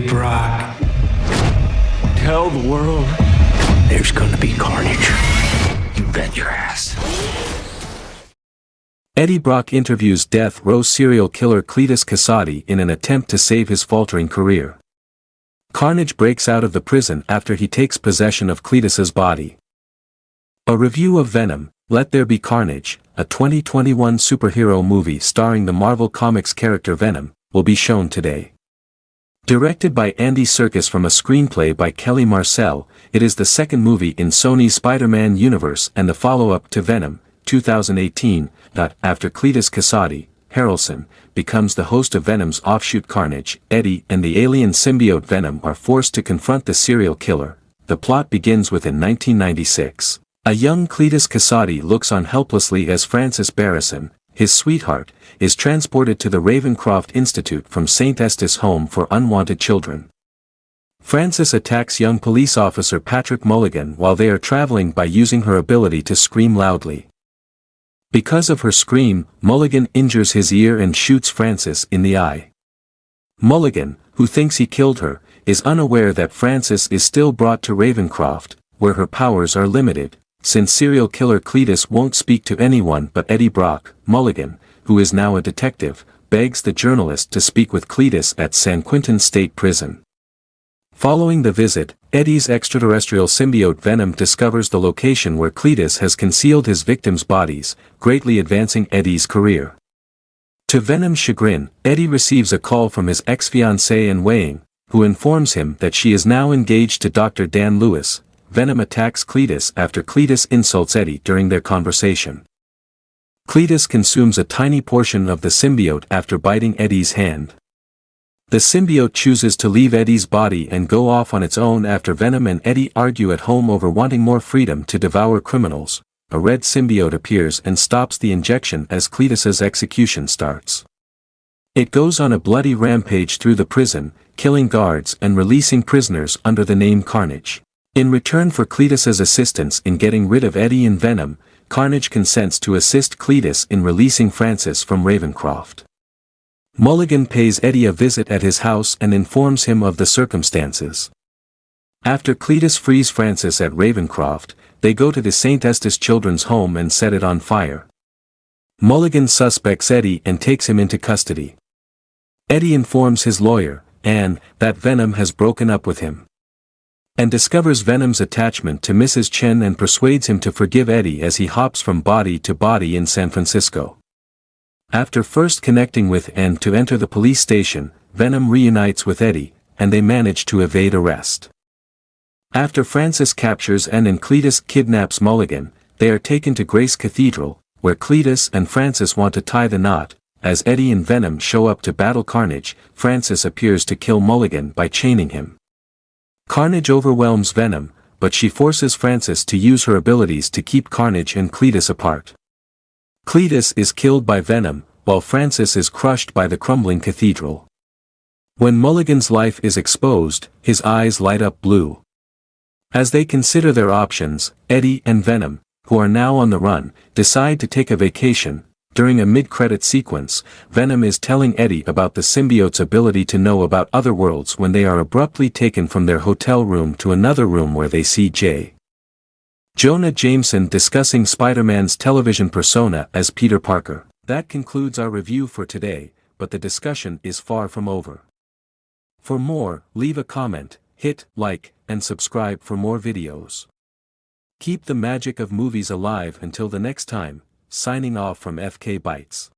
Brock. Tell the world there's gonna be carnage. You bet your ass. Eddie Brock interviews death row serial killer Cletus Kasady in an attempt to save his faltering career. Carnage breaks out of the prison after he takes possession of Cletus's body. A review of Venom, Let There Be Carnage, a 2021 superhero movie starring the Marvel Comics character Venom, will be shown today. Directed by Andy Serkis from a screenplay by Kelly Marcel, it is the second movie in Sony's Spider-Man universe and the follow-up to Venom, 2018, after Cletus Kasady, Harrelson, becomes the host of Venom's offshoot Carnage. Eddie and the alien symbiote Venom are forced to confront the serial killer. The plot begins within 1996. A young Cletus Kasady looks on helplessly as Francis Barrison, his sweetheart, is transported to the Ravencroft Institute from St. Estes Home for Unwanted Children. Francis attacks young police officer Patrick Mulligan while they are traveling by using her ability to scream loudly. Because of her scream, Mulligan injures his ear and shoots Francis in the eye. Mulligan, who thinks he killed her, is unaware that Francis is still brought to Ravencroft, where her powers are limited, since serial killer Cletus won't speak to anyone but Eddie Brock. Mulligan, who is now a detective, begs the journalist to speak with Cletus at San Quentin State Prison. Following the visit, Eddie's extraterrestrial symbiote Venom discovers the location where Cletus has concealed his victims' bodies, greatly advancing Eddie's career. To Venom's chagrin, Eddie receives a call from his ex-fiancée Anne Weying, who informs him that she is now engaged to Dr. Dan Lewis. Venom attacks Cletus after Cletus insults Eddie during their conversation. Cletus consumes a tiny portion of the symbiote after biting Eddie's hand. The symbiote chooses to leave Eddie's body and go off on its own after Venom and Eddie argue at home over wanting more freedom to devour criminals. A red symbiote appears and stops the injection as Cletus's execution starts. It goes on a bloody rampage through the prison, killing guards and releasing prisoners under the name Carnage. In return for Cletus's assistance in getting rid of Eddie and Venom, Carnage consents to assist Cletus in releasing Francis from Ravencroft. Mulligan pays Eddie a visit at his house and informs him of the circumstances. After Cletus frees Francis at Ravencroft, they go to the St. Estes Children's Home and set it on fire. Mulligan suspects Eddie and takes him into custody. Eddie informs his lawyer, Anne, that Venom has broken up with him, and discovers Venom's attachment to Mrs. Chen and persuades him to forgive Eddie as he hops from body to body in San Francisco. After first connecting with Anne to enter the police station, Venom reunites with Eddie, and they manage to evade arrest. After Francis captures Anne and Cletus kidnaps Mulligan, they are taken to Grace Cathedral, where Cletus and Francis want to tie the knot. As Eddie and Venom show up to battle Carnage, Francis appears to kill Mulligan by chaining him. Carnage overwhelms Venom, but she forces Francis to use her abilities to keep Carnage and Cletus apart. Cletus is killed by Venom, while Francis is crushed by the crumbling cathedral. When Mulligan's life is exposed, his eyes light up blue. As they consider their options, Eddie and Venom, who are now on the run, decide to take a vacation. During a mid-credit sequence, Venom is telling Eddie about the symbiote's ability to know about other worlds when they are abruptly taken from their hotel room to another room where they see J. Jonah Jameson discussing Spider-Man's television persona as Peter Parker. That concludes our review for today, but the discussion is far from over. For more, leave a comment, hit like, and subscribe for more videos. Keep the magic of movies alive until the next time, signing off from FK Bytes.